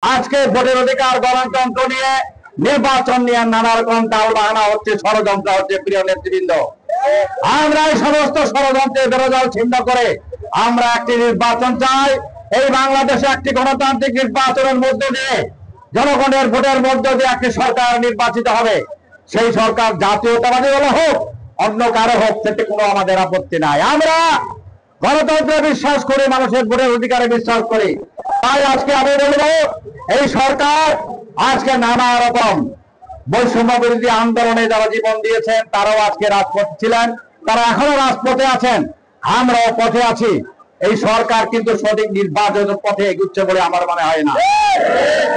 আজকে ভোটের অধিকার গণতন্ত্র নিয়ে নির্বাচন নিয়ে নানা রকম টাল বাহানা হচ্ছে, ষড়যন্ত্র হচ্ছে। প্রিয় নেতৃবৃন্দ, আমরা এই সমস্ত ষড়যন্ত্রের বেরোজাল ছিন্ন করে আমরা একটি নির্বাচন চাই। এই বাংলাদেশে একটি গণতান্ত্রিক নির্বাচনের মধ্য দিয়ে জনগণের ভোটের মধ্য দিয়ে একটি সরকার নির্বাচিত হবে। সেই সরকার জাতীয়তাবাদী দল হোক, অন্য কারো হোক, সেটি কোনো আমাদের আপত্তি নাই। আমরা গণতন্ত্রে বিশ্বাস করি, মানুষের ভোটের অধিকারে বিশ্বাস করি। তাই আজকে আমি বলবো, এই সরকার আজকে নানা রকম বৈষম্য বিরোধী আন্দোলনে যারা জীবন দিয়েছেন তারাও আজকে রাজপথে ছিলেন, তারা এখনো রাজপথে আছেন, আমরাও পথে আছি। এই সরকার কিন্তু সঠিক নির্বাচনের পথে এগুচ্ছে বলে আমার মনে হয় না।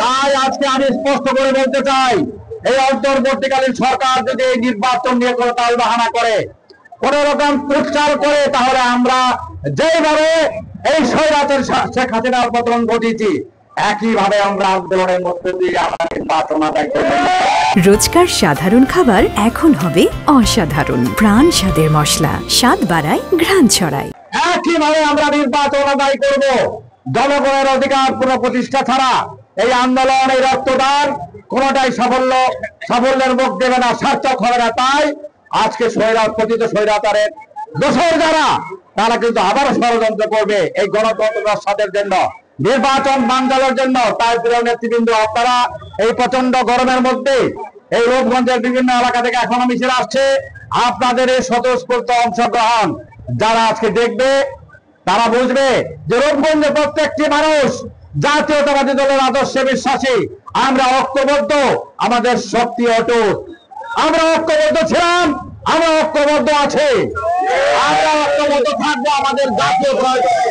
তাই আজকে আমি স্পষ্ট করে বলতে চাই, এই অন্তর্বর্তীকালীন সরকার যদি এই নির্বাচন নিয়ে কোনো তালবাহানা করে, কোন রকম প্রচার করে, তাহলে আমরা যেভাবে এই স্বৈরাচার শেখ হাসিনার পতন ঘটিয়েছি একইভাবে আমরা আন্দোলনের মধ্যে দিয়ে আমরা নির্বাচন আদায় করব। রোজকার সাধারণ খাবার এখন হবে অসাধারণ। প্রাণ স্বাদের মশলা, স্বাদ বাড়ায়, ঘ্রাণ ছড়ায়। একইভাবে আমরা নির্বাচন আদায় করব। জনগণের অধিকার পুনঃ প্রতিষ্ঠা ছাড়া এই আন্দোলন, এই রক্তদান কোনটাই সাফল্যের মুখ দেবে না, সার্থক হবে না। তাই আজকে পতিত স্বৈরাচারের দোষর যারা, তারা কিন্তু আবারও ষড়যন্ত্র করবে এই গণতন্ত্র রক্ষার জন্য, নির্বাচন বানচালের জন্য। তাই প্রিয় নেতৃবৃন্দ, আপনারা এই প্রচন্ড গরমের মধ্যে এই রূপগঞ্জের বিভিন্ন এলাকা থেকে এখনো মিছিল আসছে, আপনাদের এই স্বতঃস্ফূর্ত অংশগ্রহণ যারা আজকে দেখবে তারা বুঝবে যে রূপগঞ্জের প্রত্যেকটি মানুষ জাতীয়তাবাদী দলের আদর্শে বিশ্বাসী। আমরা ঐক্যবদ্ধ, আমাদের শক্তি অটুট। আমরা ঐক্যবদ্ধ ছিলাম, আমরা ঐক্যবদ্ধ আছি, আমরা ঐক্যবদ্ধ থাকবো আমাদের জাতীয় প্রয়োজনে।